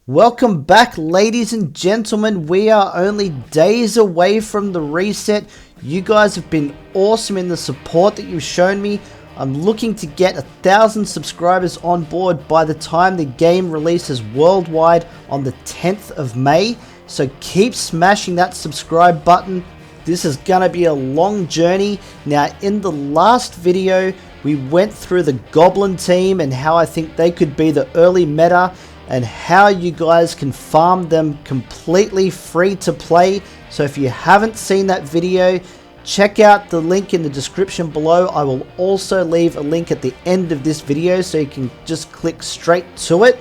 Welcome back, ladies and gentlemen. We are only days away from the reset. You guys have been awesome in the support that you've shown me. I'm looking to get 1,000 subscribers on board by the time the game releases worldwide on the 10th of May. So keep smashing that subscribe button. This is gonna be a long journey. Now, in the last video, we went through the Goblin team and how I think they could be the early meta, and how you guys can farm them completely free to play. So if you haven't seen that video, check out the link in the description below. I will also leave a link at the end of this video so you can just click straight to it.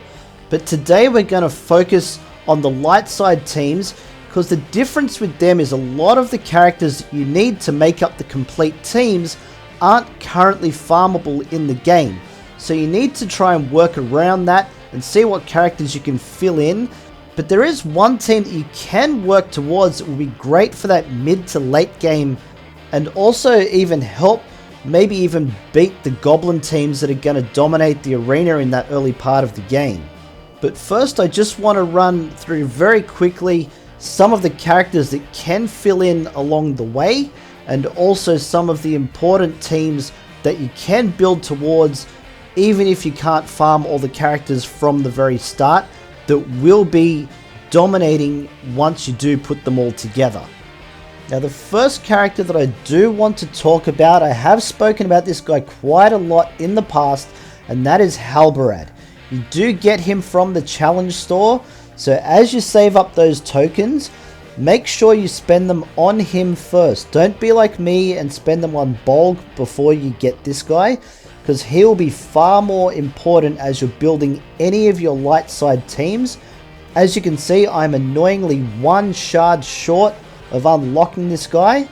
But today we're going to focus on the light side teams, because the difference with them is a lot of the characters you need to make up the complete teams aren't currently farmable in the game. So you need to try and work around that and see what characters you can fill in. But there is one team that you can work towards that will be great for that mid to late game, and also even help maybe even beat the Goblin teams that are going to dominate the arena in that early part of the game. But first, I just want to run through very quickly some of the characters that can fill in along the way, and also some of the important teams that you can build towards even if you can't farm all the characters from the very start, that will be dominating once you do put them all together. Now, the first character that I do want to talk about, I have spoken about this guy quite a lot in the past, and that is Halbarad. You do get him from the challenge store, so as you save up those tokens, make sure you spend them on him first. Don't be like me and spend them on Bolg before you get this guy, because he will be far more important as you're building any of your light side teams. As you can see, I'm annoyingly one shard short of unlocking this guy,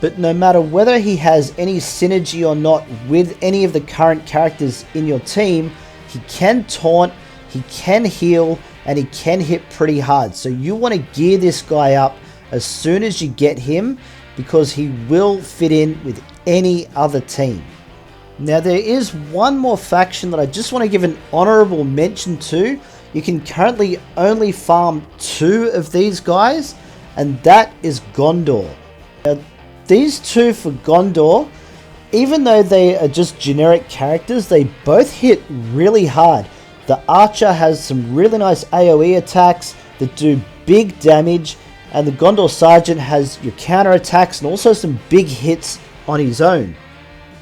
but no matter whether he has any synergy or not with any of the current characters in your team, he can taunt, he can heal, and he can hit pretty hard. So you want to gear this guy up as soon as you get him, because he will fit in with any other team. Now, there is one more faction that I just want to give an honorable mention to. You can currently only farm 2 of these guys, and that is Gondor. Now, these 2 for Gondor, even though they are just generic characters, they both hit really hard. The Archer has some really nice AoE attacks that do big damage, and the Gondor Sergeant has your counter attacks and also some big hits on his own.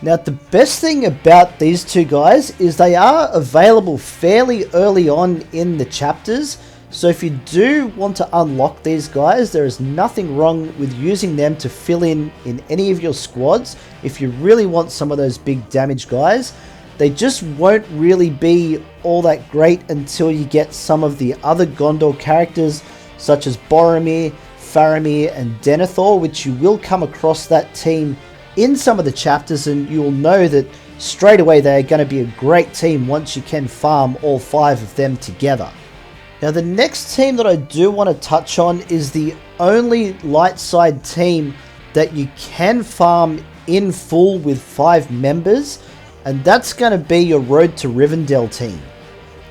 Now, the best thing about these 2 guys is they are available fairly early on in the chapters. So if you do want to unlock these guys, there is nothing wrong with using them to fill in any of your squads if you really want some of those big damage guys. They just won't really be all that great until you get some of the other Gondor characters, such as Boromir, Faramir, and Denethor, which you will come across that team in some of the chapters, and you will know that straight away they are going to be a great team once you can farm all 5 of them together. Now, the next team that I do want to touch on is the only light side team that you can farm in full with 5 members, and that's going to be your Road to Rivendell team.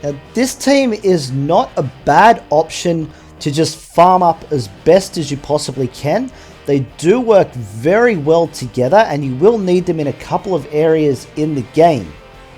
Now, this team is not a bad option to just farm up as best as you possibly can. They do work very well together, and you will need them in a couple of areas in the game.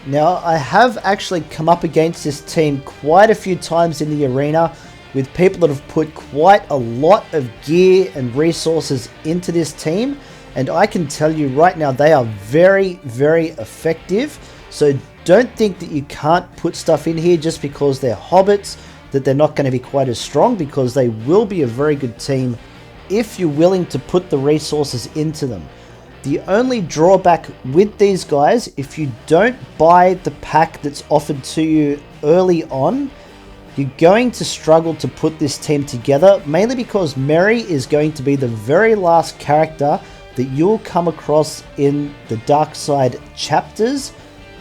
Now, I have actually come up against this team quite a few times in the arena with people that have put quite a lot of gear and resources into this team, and I can tell you right now they are very, very effective. So don't think that you can't put stuff in here just because they're hobbits, that they're not going to be quite as strong, because they will be a very good team if you're willing to put the resources into them. The only drawback with these guys, if you don't buy the pack that's offered to you early on, you're going to struggle to put this team together, mainly because Merry is going to be the very last character that you'll come across in the Dark Side chapters,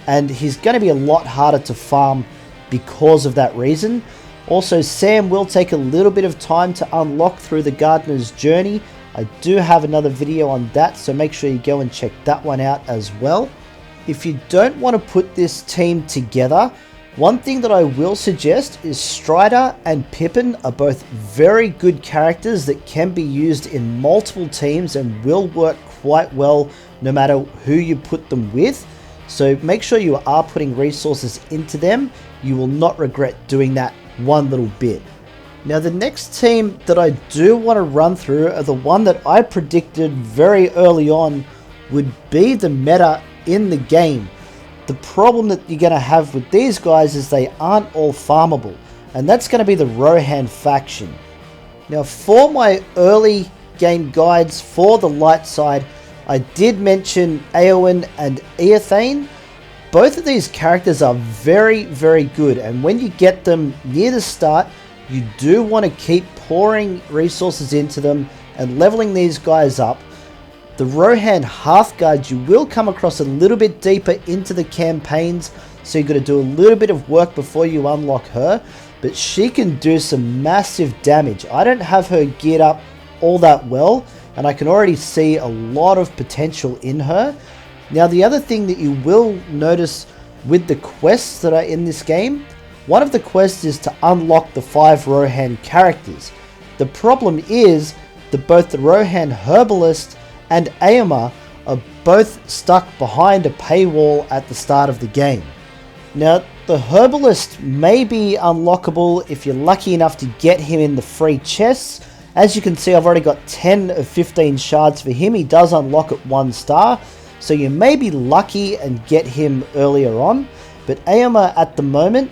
and he's going to be a lot harder to farm because of that reason. Also, Sam will take a little bit of time to unlock through the Gardener's Journey. I do have another video on that, so make sure you go and check that one out as well. If you don't want to put this team together, One thing that I will suggest is Strider and Pippin are both very good characters that can be used in multiple teams and will work quite well no matter who you put them with. So make sure you are putting resources into them. You will not regret doing that one little bit. Now the next team that I do want to run through are the one that I predicted very early on would be the meta in the game. The problem that you're going to have with these guys is they aren't all farmable, and that's going to be the Rohan faction. Now for my early game guides for the light side, I did mention Eowyn and Eothane. Both of these characters are very, very good, and when you get them near the start, you do want to keep pouring resources into them and leveling these guys up. The Rohan Hearthguard you will come across a little bit deeper into the campaigns, so you've got to do a little bit of work before you unlock her, but she can do some massive damage. I don't have her geared up all that well, and I can already see a lot of potential in her. Now the other thing that you will notice with the quests that are in this game, one of the quests is to unlock the 5 Rohan characters. The problem is that both the Rohan Herbalist and Eomer are both stuck behind a paywall at the start of the game. Now, the Herbalist may be unlockable if you're lucky enough to get him in the free chests. As you can see, I've already got 10 of 15 shards for him. He does unlock at 1 star, so you may be lucky and get him earlier on. But Eomer at the moment,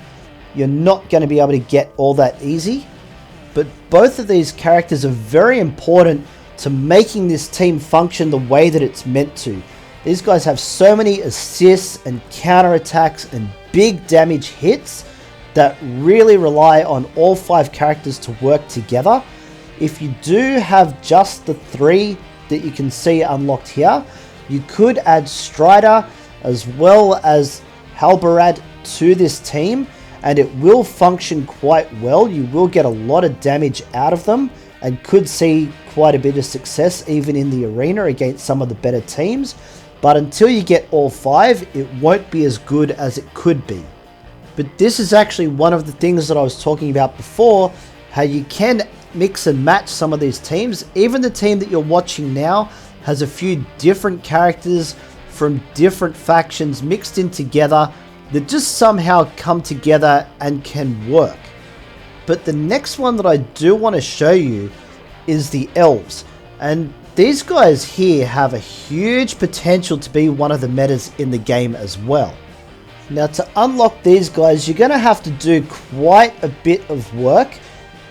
you're not going to be able to get all that easy. But both of these characters are very important to making this team function the way that it's meant to. These guys have so many assists and counterattacks and big damage hits that really rely on all 5 characters to work together. If you do have just the 3 that you can see unlocked here, you could add Strider as well as Halbarad to this team, and it will function quite well. You will get a lot of damage out of them and could see quite a bit of success even in the arena against some of the better teams. But until you get all 5, it won't be as good as it could be. But this is actually one of the things that I was talking about before, how you can mix and match some of these teams. Even the team that you're watching now has a few different characters from different factions mixed in together that just somehow come together and can work. But the next one that I do want to show you is the elves, and these guys here have a huge potential to be one of the metas in the game as well. Now to unlock these guys, you're going to have to do quite a bit of work.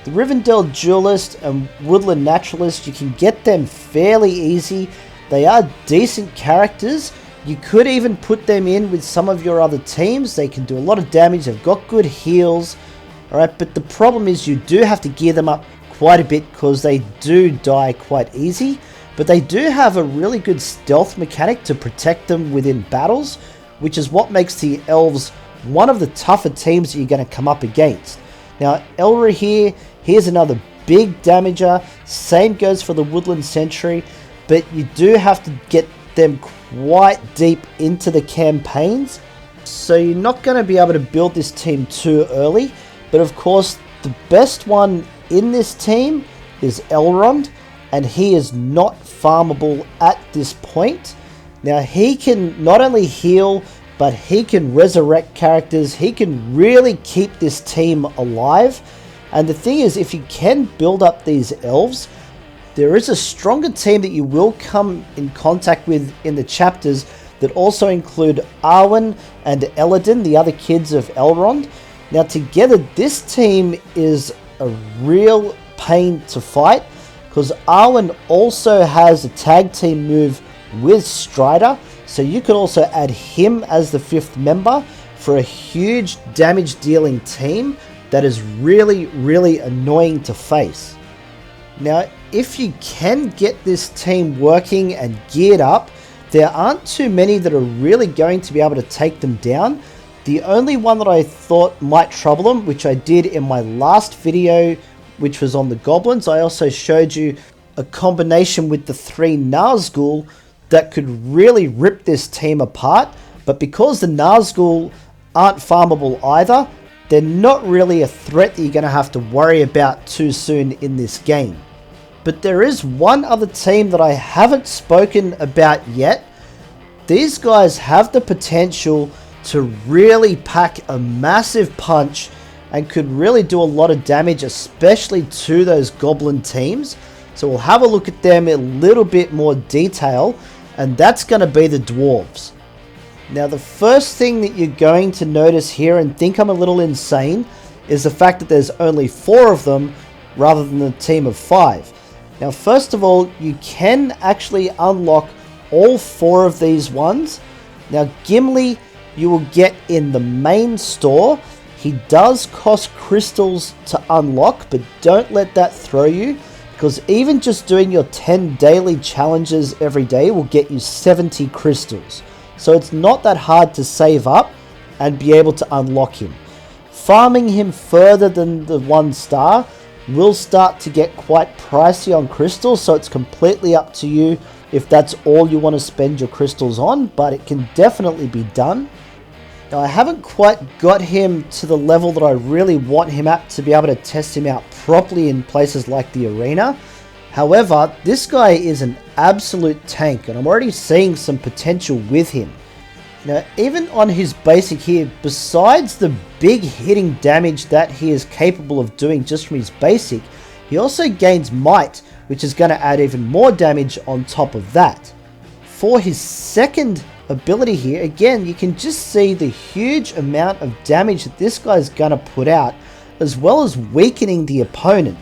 The Rivendell Duelist and Woodland Naturalist, you can get them fairly easy. They are decent characters. You could even put them in with some of your other teams. They can do a lot of damage. They've got good heals. Alright, but the problem is you do have to gear them up quite a bit because they do die quite easy. But they do have a really good stealth mechanic to protect them within battles, which is what makes the elves one of the tougher teams that you're going to come up against. Now, Elra here, here's another big damager. Same goes for the Woodland Sentry, but you do have to get them quite deep into the campaigns. So you're not going to be able to build this team too early. But of course, the best one in this team is Elrond, and he is not farmable at this point. Now, he can not only heal, but he can resurrect characters. He can really keep this team alive. And the thing is, if you can build up these elves, there is a stronger team that you will come in contact with in the chapters that also include Arwen and Eladin, the other kids of Elrond. Now together, this team is a real pain to fight because Arwen also has a tag team move with Strider, so you can also add him as the 5th member for a huge damage dealing team that is really, really annoying to face. Now, if you can get this team working and geared up, there aren't too many that are really going to be able to take them down. The only one that I thought might trouble them, which I did in my last video, which was on the goblins, I also showed you a combination with the 3 Nazgul that could really rip this team apart. But because the Nazgul aren't farmable either. They're not really a threat that you're going to have to worry about too soon in this game. But there is one other team that I haven't spoken about yet. These guys have the potential to really pack a massive punch and could really do a lot of damage, especially to those goblin teams. So we'll have a look at them in a little bit more detail, and that's going to be the dwarves. Now the first thing that you're going to notice here and think I'm a little insane is the fact that there's only 4 of them rather than a team of 5. Now first of all, you can actually unlock all 4 of these ones. Now Gimli you will get in the main store. He does cost crystals to unlock, but don't let that throw you, because even just doing your 10 daily challenges every day will get you 70 crystals. So it's not that hard to save up and be able to unlock him. Farming him further than the 1 star will start to get quite pricey on crystals, so it's completely up to you if that's all you want to spend your crystals on, but it can definitely be done. Now I haven't quite got him to the level that I really want him at to be able to test him out properly in places like the arena. However, this guy is an absolute tank and I'm already seeing some potential with him. Now even on his basic here, besides the big hitting damage that he is capable of doing just from his basic, he also gains might, which is going to add even more damage on top of that. For his second ability here, again, you can just see the huge amount of damage that this guy's going to put out, as well as weakening the opponent.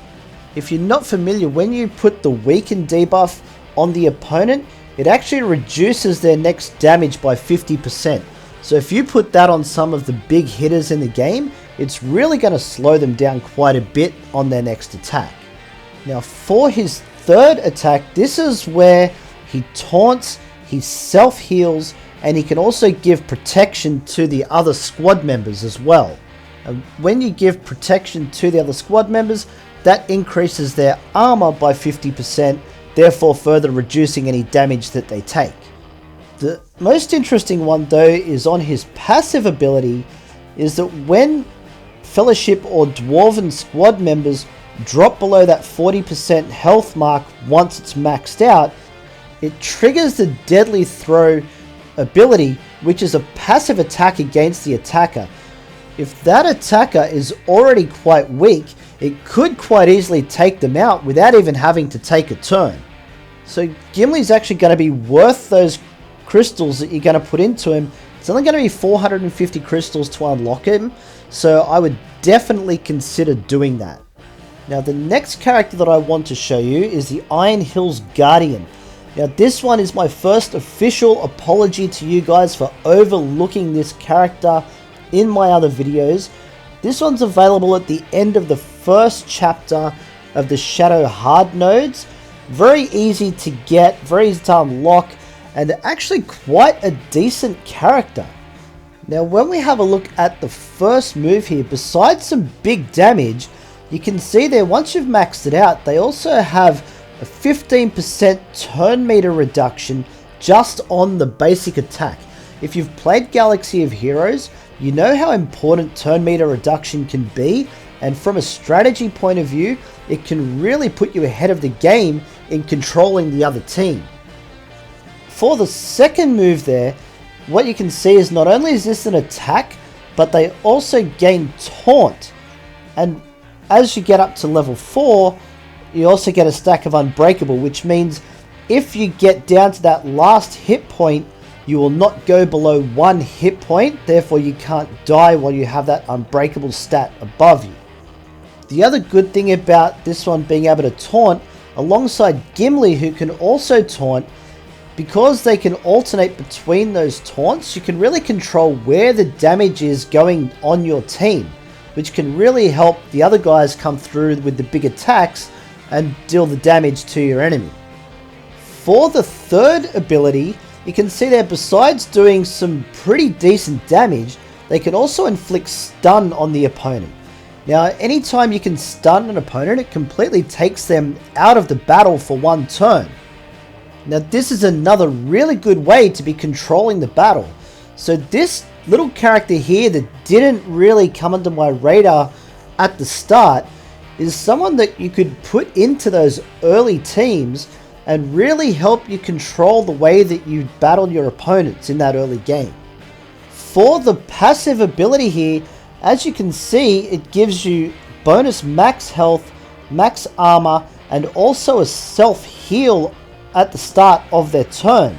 If you're not familiar, when you put the weaken debuff on the opponent, it actually reduces their next damage by 50%. So if you put that on some of the big hitters in the game, it's really going to slow them down quite a bit on their next attack. Now for his third attack, this is where he taunts, he self-heals, and he can also give protection to the other squad members as well. And when you give protection to the other squad members, that increases their armor by 50%, therefore further reducing any damage that they take. The most interesting one though is on his passive ability, is that when Fellowship or Dwarven squad members drop below that 40% health mark once it's maxed out, it triggers the Deadly Throw ability, which is a passive attack against the attacker. If that attacker is already quite weak, it could quite easily take them out without even having to take a turn. So Gimli's actually going to be worth those crystals that you're going to put into him. It's only going to be 450 crystals to unlock him, so I would definitely consider doing that. Now the next character that I want to show you is the Iron Hills Guardian. Now this one is my first official apology to you guys for overlooking this character in my other videos. This one's available at the end of the first chapter of the Shadow Hard nodes. Very easy to get, very easy to unlock, and actually quite a decent character. Now when we have a look at the first move here, besides some big damage, you can see there once you've maxed it out, they also have a 15% turn meter reduction just on the basic attack. If you've played Galaxy of Heroes, you know how important turn meter reduction can be, and from a strategy point of view, it can really put you ahead of the game in controlling the other team. For the second move there, what you can see is not only is this an attack, but they also gain taunt. And as you get up to level 4, you also get a stack of Unbreakable, which means if you get down to that last hit point, you will not go below 1 hit point, therefore you can't die while you have that Unbreakable stat above you. The other good thing about this one being able to taunt, alongside Gimli who can also taunt, because they can alternate between those taunts, you can really control where the damage is going on your team, which can really help the other guys come through with the big attacks and deal the damage to your enemy. For the third ability, you can see there, besides doing some pretty decent damage, they can also inflict stun on the opponent. Now anytime you can stun an opponent, it completely takes them out of the battle for 1 turn. Now this is another really good way to be controlling the battle. So this little character here that didn't really come under my radar at the start is someone that you could put into those early teams and really help you control the way that you battle your opponents in that early game. For the passive ability here, as you can see, it gives you bonus max health, max armor, and also a self-heal at the start of their turn.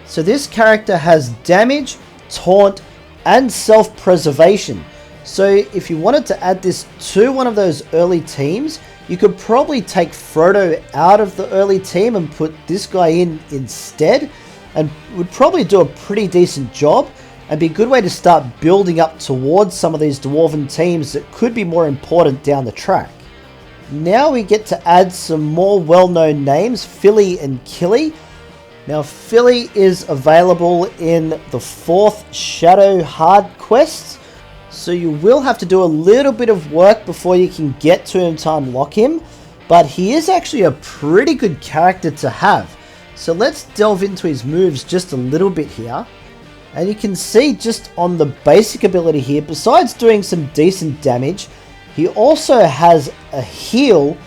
So this character has damage, taunt, and self-preservation. So if you wanted to add this to one of those early teams, you could probably take Frodo out of the early team and put this guy in instead, and would probably do a pretty decent job and be a good way to start building up towards some of these dwarven teams that could be more important down the track. Now we get to add some more well-known names, Philly and Kayle. Now Philly is available in the 4th Shadow Hard quest, so you will have to do a little bit of work before you can get to him to unlock him, but he is actually a pretty good character to have. So let's delve into his moves just a little bit here. And you can see just on the basic ability here, besides doing some decent damage, he also has a heal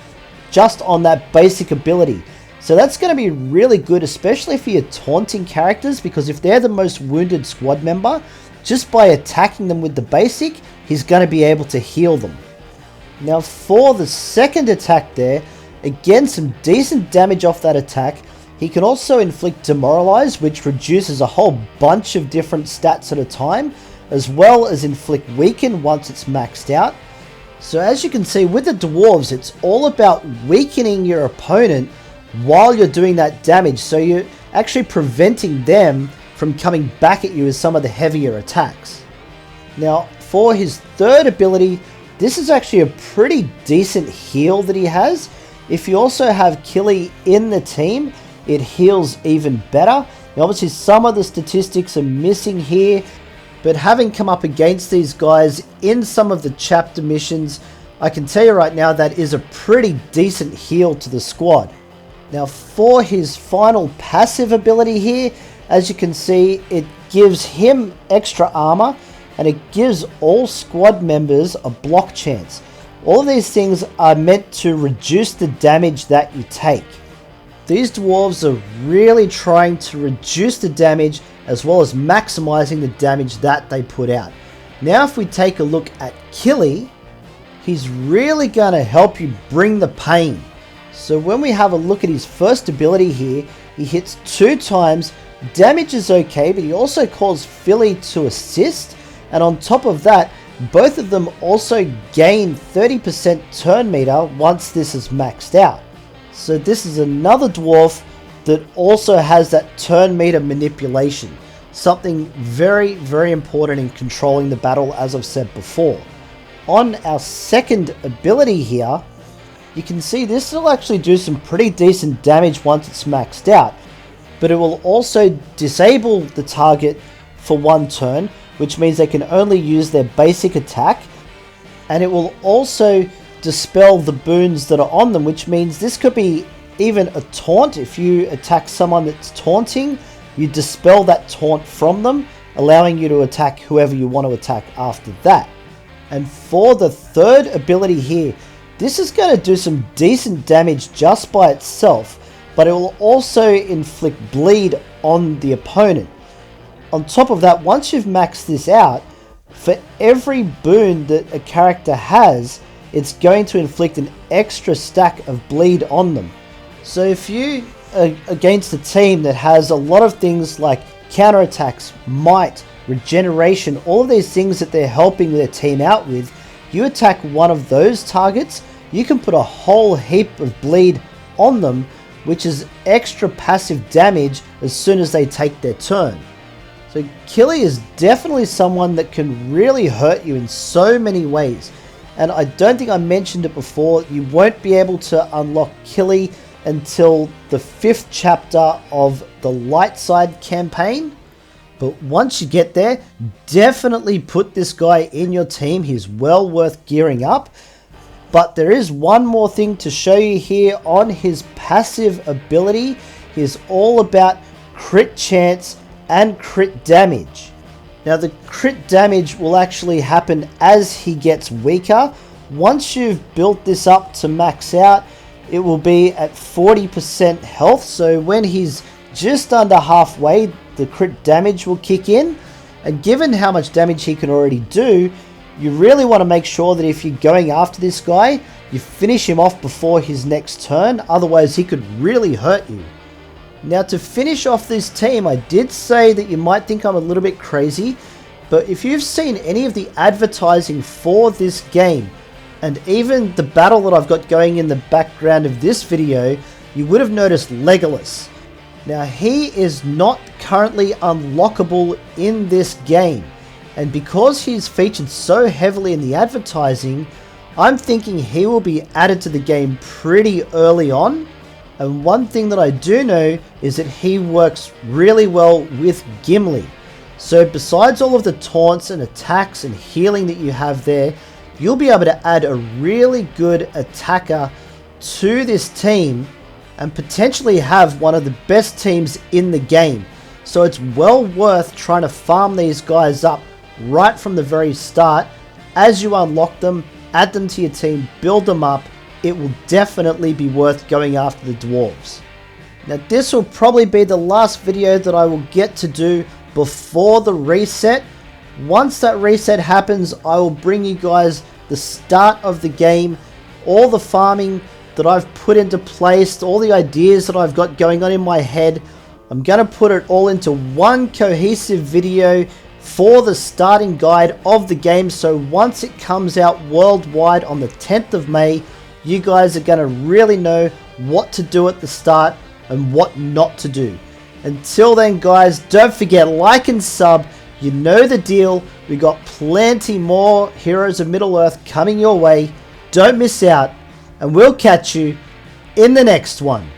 just on that basic ability. So that's going to be really good, especially for your taunting characters, because if they're the most wounded squad member, just by attacking them with the basic, he's going to be able to heal them. Now for the second attack there, again some decent damage off that attack. He can also inflict Demoralize, which reduces a whole bunch of different stats at a time, as well as inflict Weaken once it's maxed out. So as you can see with the dwarves, it's all about weakening your opponent while you're doing that damage, so you're actually preventing them from coming back at you with some of the heavier attacks. Now for his third ability, this is actually a pretty decent heal that he has. If you also have Kayle in the team, it heals even better. Now obviously some of the statistics are missing here, but having come up against these guys in some of the chapter missions, I can tell you right now that is a pretty decent heal to the squad. Now for his final passive ability here, as you can see, it gives him extra armor and it gives all squad members a block chance. All of these things are meant to reduce the damage that you take. These dwarves are really trying to reduce the damage as well as maximizing the damage that they put out. Now if we take a look at Kayle, he's really going to help you bring the pain. So when we have a look at his first ability here, he hits 2 times, damage is okay, but he also calls Philly to assist, and on top of that, both of them also gain 30% turn meter once this is maxed out. So this is another dwarf that also has that turn meter manipulation, something very, very important in controlling the battle, as I've said before. On our second ability here, you can see this will actually do some pretty decent damage once it's maxed out, but it will also disable the target for 1 turn, which means they can only use their basic attack, and it will also dispel the boons that are on them, which means this could be even a taunt. If you attack someone that's taunting, you dispel that taunt from them, allowing you to attack whoever you want to attack after that. And for the third ability here, this is going to do some decent damage just by itself, but it will also inflict bleed on the opponent. On top of that, once you've maxed this out, for every boon that a character has, it's going to inflict an extra stack of bleed on them. So if you are against a team that has a lot of things like counterattacks, might, regeneration, all of these things that they're helping their team out with, you attack one of those targets, you can put a whole heap of bleed on them, which is extra passive damage as soon as they take their turn. So Kayle is definitely someone that can really hurt you in so many ways. And I don't think I mentioned it before, you won't be able to unlock Kayle until the 5th chapter of the Light Side campaign. But once you get there, definitely put this guy in your team. He's well worth gearing up. But there is one more thing to show you here on his passive ability. He's all about crit chance and crit damage. Now the crit damage will actually happen as he gets weaker. Once you've built this up to max out, it will be at 40% health. So when he's just under halfway, the crit damage will kick in. And given how much damage he can already do, you really want to make sure that if you're going after this guy, you finish him off before his next turn. Otherwise, he could really hurt you. Now to finish off this team, I did say that you might think I'm a little bit crazy, but if you've seen any of the advertising for this game, and even the battle that I've got going in the background of this video, you would have noticed Legolas. Now he is not currently unlockable in this game, and because he's featured so heavily in the advertising, I'm thinking he will be added to the game pretty early on. And one thing that I do know is that he works really well with Gimli. So besides all of the taunts and attacks and healing that you have there, you'll be able to add a really good attacker to this team and potentially have one of the best teams in the game. So it's well worth trying to farm these guys up right from the very start. As you unlock them, add them to your team, build them up. It will definitely be worth going after the dwarves. Now this will probably be the last video that I will get to do before the reset. Once that reset happens, I will bring you guys the start of the game, all the farming that I've put into place, all the ideas that I've got going on in my head. I'm going to put it all into one cohesive video for the starting guide of the game. So once it comes out worldwide on the 10th of May, you guys are going to really know what to do at the start and what not to do. Until then guys, don't forget, like and sub. You know the deal. We got plenty more Heroes of Middle-earth coming your way. Don't miss out, and we'll catch you in the next one.